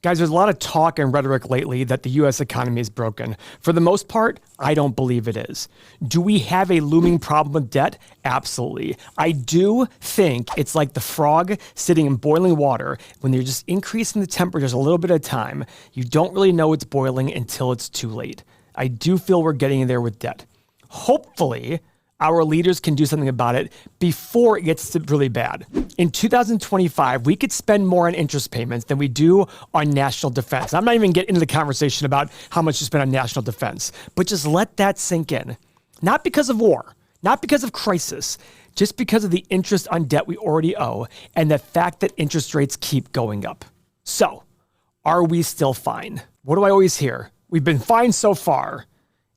Guys, there's a lot of talk and rhetoric lately that the US economy is broken. For the most part, I don't believe it is. Do we have a looming problem with debt? Absolutely. I do think it's like the frog sitting in boiling water. When you're just increasing the temperatures a little bit at a time, you don't really know it's boiling until it's too late. I do feel we're getting there with debt. Hopefully, our leaders can do something about it before it gets really bad. In 2025, we could spend more on interest payments than we do on national defense. I'm not even getting into the conversation about how much to spend on national defense, but just let that sink in. Not because of war, not because of crisis, just because of the interest on debt we already owe and the fact that interest rates keep going up. So, are we still fine? What do I always hear? We've been fine so far.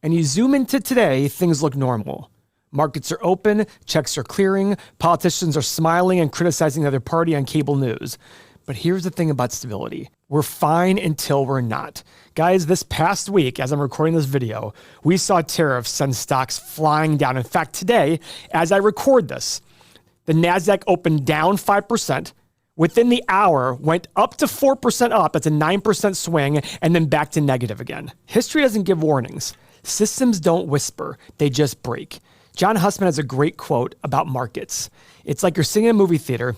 And you zoom into today, things look normal. Markets are open, checks are clearing, politicians are smiling and criticizing the other party on cable news. But here's the thing about stability. We're fine until we're not. Guys, this past week, as I'm recording this video, we saw tariffs send stocks flying down. In fact, today, as I record this, the NASDAQ opened down 5%. Within the hour, went up to 4% up. That's a 9% swing, and then back to negative again. History doesn't give warnings. Systems don't whisper. They just break. John Hussman has a great quote about markets. It's like you're sitting in a movie theater,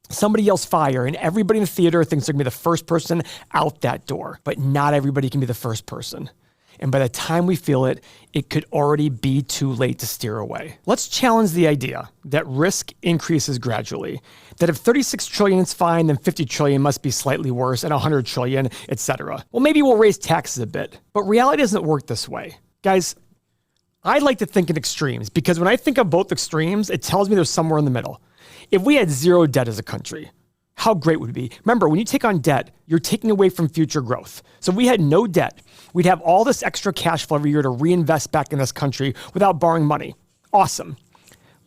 somebody yells fire, and everybody in the theater thinks they're going to be the first person out that door. But not everybody can be the first person. And by the time we feel it, it could already be too late to steer away. Let's challenge the idea that risk increases gradually. That if 36 trillion is fine, then 50 trillion must be slightly worse, and 100 trillion, etc. Well, maybe we'll raise taxes a bit. But reality doesn't work this way. Guys, I like to think in extremes because when I think of both extremes, it tells me there's somewhere in the middle. If we had zero debt as a country, how great would it be? Remember, when you take on debt, you're taking away from future growth. So if we had no debt, we'd have all this extra cash flow every year to reinvest back in this country without borrowing money. Awesome.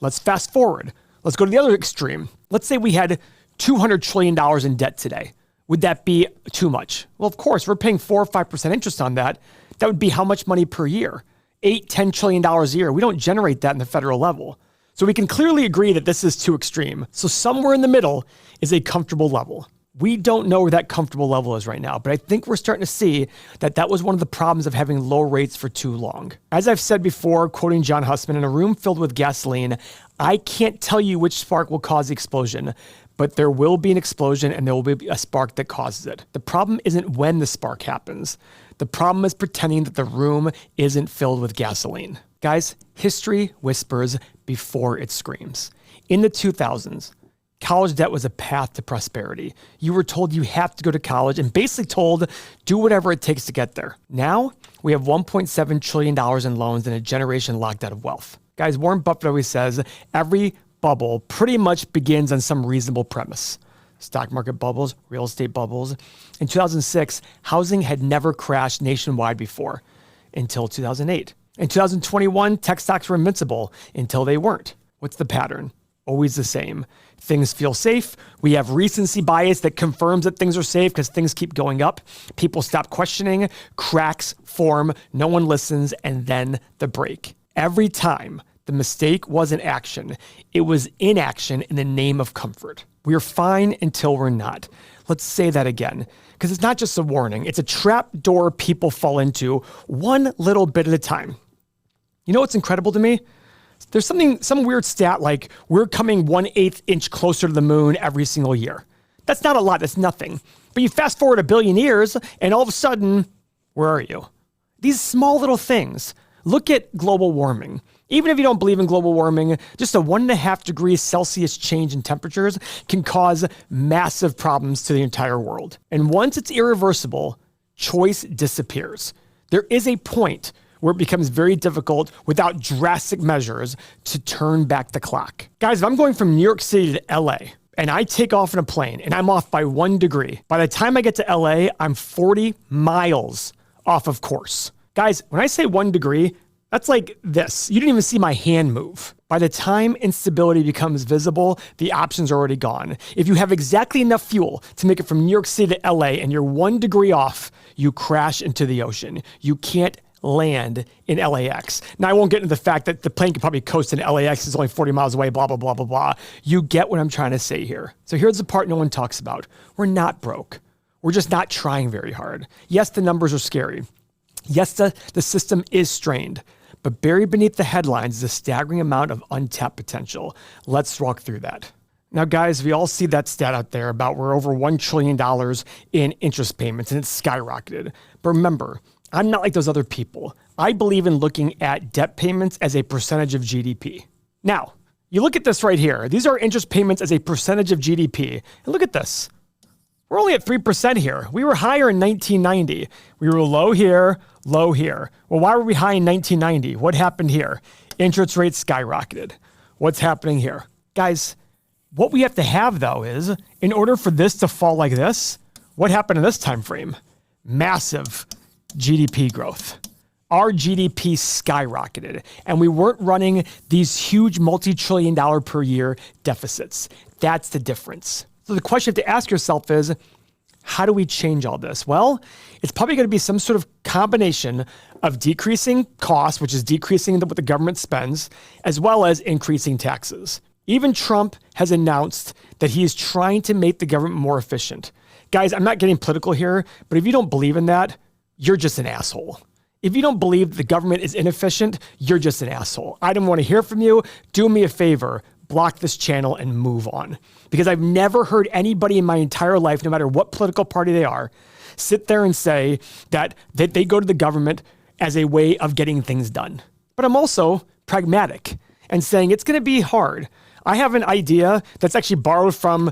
Let's fast forward. Let's go to the other extreme. Let's say we had $200 trillion in debt today. Would that be too much? Well, of course, we're paying 4 or 5% interest on that. That would be how much money per year? $8-10 trillion a year. We don't generate that in the federal level. So we can clearly agree that this is too extreme. So somewhere in the middle is a comfortable level. We don't know where that comfortable level is right now, but I think we're starting to see that that was one of the problems of having low rates for too long. As I've said before, quoting John Hussman, in a room filled with gasoline, I can't tell you which spark will cause the explosion, but there will be an explosion and there will be a spark that causes it. The problem isn't when the spark happens. The problem is pretending that the room isn't filled with gasoline. Guys, history whispers before it screams. In the 2000s, college debt was a path to prosperity. You were told you have to go to college and basically told, do whatever it takes to get there. Now, we have $1.7 trillion in loans and a generation locked out of wealth. Guys, Warren Buffett always says, every bubble pretty much begins on some reasonable premise. Stock market bubbles, real estate bubbles. In 2006, housing had never crashed nationwide before until 2008. In 2021, tech stocks were invincible until they weren't. What's the pattern? Always the same. Things feel safe. We have recency bias that confirms that things are safe because things keep going up. People stop questioning, cracks form, no one listens, and then the break. Every time, the mistake wasn't action. It was inaction in the name of comfort. We're fine until we're not. Let's say that again, because it's not just a warning. It's a trap door people fall into one little bit at a time. You know what's incredible to me? There's some weird stat like we're coming 1/8 inch closer to the moon every single year. That's not a lot. That's nothing. But you fast forward 1 billion years and all of a sudden, where are you? These small little things. Look at global warming. Even if you don't believe in global warming, just a 1.5 degrees Celsius change in temperatures can cause massive problems to the entire world. And once it's irreversible, choice disappears. There is a point where it becomes very difficult without drastic measures to turn back the clock. Guys, if I'm going from New York City to LA and I take off in a plane and I'm off by 1 degree, by the time I get to LA, I'm 40 miles off of course. Guys, when I say 1 degree, that's like this. You didn't even see my hand move. By the time instability becomes visible, the options are already gone. If you have exactly enough fuel to make it from New York City to LA and you're 1 degree off, you crash into the ocean. You can't land in LAX. Now, I won't get into the fact that the plane could probably coast in LAX. It's only 40 miles away, blah, blah, blah, blah, blah. You get what I'm trying to say here. So here's the part no one talks about. We're not broke. We're just not trying very hard. Yes, the numbers are scary. Yes, the system is strained. But buried beneath the headlines is a staggering amount of untapped potential. Let's walk through that. Now, guys, we all see that stat out there about we're over $1 trillion in interest payments, and it's skyrocketed. But remember, I'm not like those other people. I believe in looking at debt payments as a percentage of GDP. Now, you look at this right here. These are interest payments as a percentage of GDP. And look at this. We're only at 3% here. We were higher in 1990. We were low here, low here. Well, why were we high in 1990? What happened here? Interest rates skyrocketed. What's happening here? Guys, what we have to have, though, is in order for this to fall like this, what happened in this time frame? Massive GDP growth. Our GDP skyrocketed, and we weren't running these huge multi-trillion-dollar per year deficits. That's the difference. So the question you have to ask yourself is, how do we change all this? Well, it's probably going to be some sort of combination of decreasing costs, which is decreasing what the government spends, as well as increasing taxes. Even Trump has announced that he is trying to make the government more efficient. Guys, I'm not getting political here, but if you don't believe in that, you're just an asshole. If you don't believe the government is inefficient, you're just an asshole. I don't want to hear from you. Do me a favor. Block this channel and move on. Because I've never heard anybody in my entire life, no matter what political party they are, sit there and say that they go to the government as a way of getting things done. But I'm also pragmatic and saying it's going to be hard. I have an idea that's actually borrowed from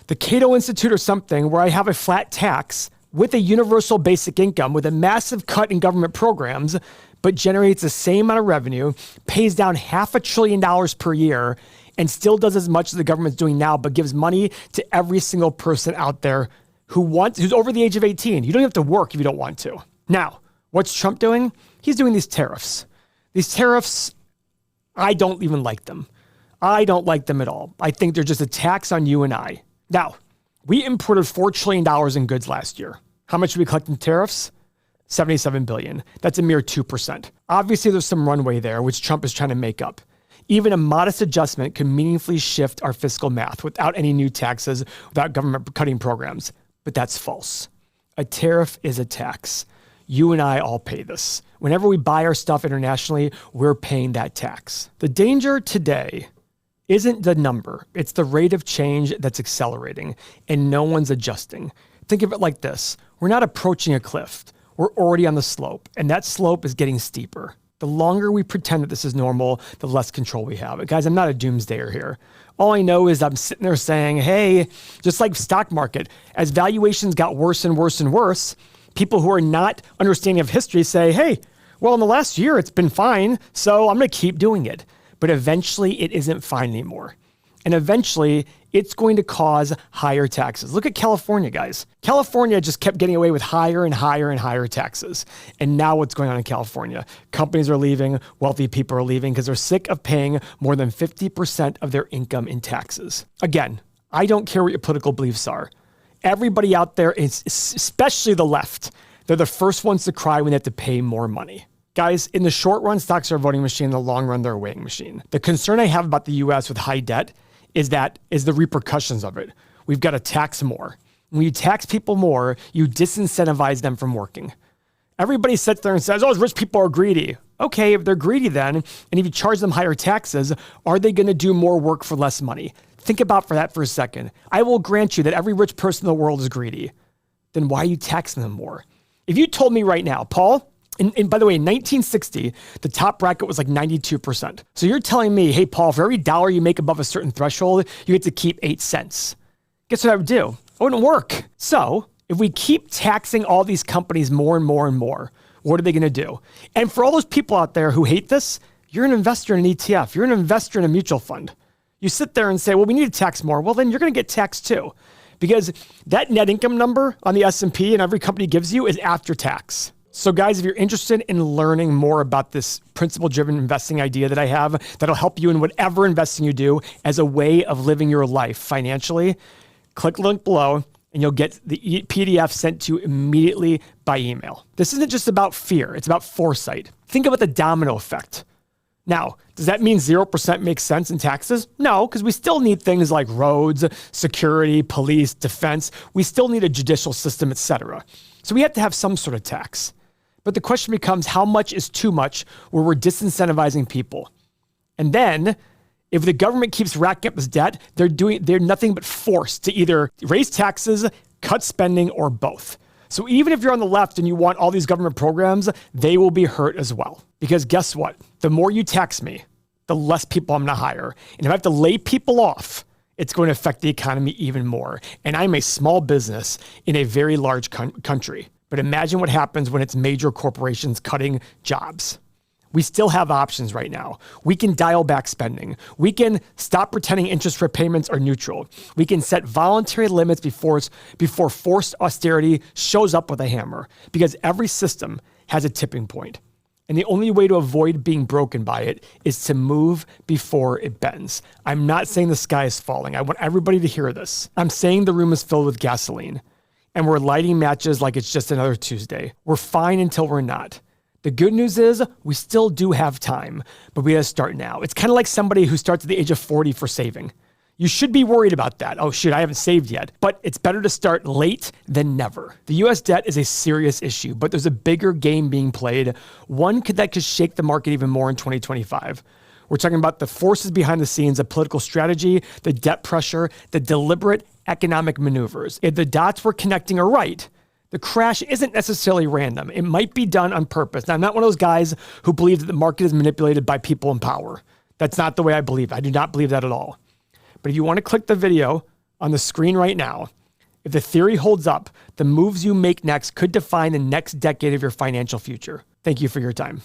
the Cato Institute or something, where I have a flat tax with a universal basic income, with a massive cut in government programs, but generates the same amount of revenue, pays down $500 billion per year, and still does as much as the government's doing now, but gives money to every single person out there who's over the age of 18. You don't have to work if you don't want to. Now, what's Trump doing? He's doing these tariffs. These tariffs, I don't even like them. I don't like them at all. I think they're just a tax on you and I. Now, we imported $4 trillion in goods last year. How much did we collect in tariffs? $77 billion. That's a mere 2%. Obviously, there's some runway there, which Trump is trying to make up. Even a modest adjustment can meaningfully shift our fiscal math without any new taxes, without government cutting programs. But that's false. A tariff is a tax. You and I all pay this. Whenever we buy our stuff internationally, we're paying that tax. The danger today isn't the number. It's the rate of change that's accelerating, and no one's adjusting. Think of it like this. We're not approaching a cliff. We're already on the slope, and that slope is getting steeper. The longer we pretend that this is normal, the less control we have. Guys, I'm not a doomsdayer here. All I know is I'm sitting there saying, hey, just like stock market, as valuations got worse and worse and worse, people who are not understanding of history say, hey, well, in the last year, it's been fine, so I'm going to keep doing it. But eventually, it isn't fine anymore. And eventually, it's going to cause higher taxes. Look at California, guys. California just kept getting away with higher and higher and higher taxes. And now what's going on in California? Companies are leaving, wealthy people are leaving because they're sick of paying more than 50% of their income in taxes. Again, I don't care what your political beliefs are. Everybody out there, especially the left, they're the first ones to cry when they have to pay more money. Guys, in the short run, stocks are a voting machine. In the long run, they're a weighing machine. The concern I have about the U.S. with high debt is the repercussions of it. We've got to tax more. When you tax people more, you disincentivize them from working. Everybody sits there and says, oh, rich people are greedy. Okay, if they're greedy then, and if you charge them higher taxes, are they going to do more work for less money? Think about that for a second. I will grant you that every rich person in the world is greedy. Then why are you taxing them more? If you told me right now, Paul, and by the way, in 1960, the top bracket was like 92%. So you're telling me, hey, Paul, for every dollar you make above a certain threshold, you get to keep 8 cents. Guess what I would do? It wouldn't work. So if we keep taxing all these companies more and more and more, what are they going to do? And for all those people out there who hate this, you're an investor in an ETF. You're an investor in a mutual fund. You sit there and say, well, we need to tax more. Well, then you're going to get taxed too. Because that net income number on the S&P and every company gives you is after tax. So guys, if you're interested in learning more about this principle-driven investing idea that I have, that'll help you in whatever investing you do as a way of living your life financially, click the link below and you'll get the PDF sent to you immediately by email. This isn't just about fear. It's about foresight. Think about the domino effect. Now, does that mean 0% makes sense in taxes? No, because we still need things like roads, security, police, defense. We still need a judicial system, etc. So we have to have some sort of tax. But the question becomes, how much is too much where we're disincentivizing people? And then, if the government keeps racking up this debt, they're nothing but forced to either raise taxes, cut spending, or both. So even if you're on the left and you want all these government programs, they will be hurt as well. Because guess what? The more you tax me, the less people I'm going to hire. And if I have to lay people off, it's going to affect the economy even more. And I'm a small business in a very large country. But imagine what happens when it's major corporations cutting jobs. We still have options right now. We can dial back spending. We can stop pretending interest rate payments are neutral. We can set voluntary limits before forced austerity shows up with a hammer, because every system has a tipping point. And the only way to avoid being broken by it is to move before it bends. I'm not saying the sky is falling. I want everybody to hear this. I'm saying the room is filled with gasoline, and we're lighting matches like it's just another Tuesday. We're fine until we're not. The good news is we still do have time, but we got to start now. It's kind of like somebody who starts at the age of 40 for saving. You should be worried about that. Oh, shit, I haven't saved yet. But it's better to start late than never. The U.S. debt is a serious issue, but there's a bigger game being played, one that could shake the market even more in 2025. We're talking about the forces behind the scenes of political strategy, the debt pressure, the deliberate economic maneuvers. If the dots we're connecting are right, the crash isn't necessarily random. It might be done on purpose. Now, I'm not one of those guys who believe that the market is manipulated by people in power. That's not the way I believe. I do not believe that at all. But if you want to click the video on the screen right now, if the theory holds up, the moves you make next could define the next decade of your financial future. Thank you for your time.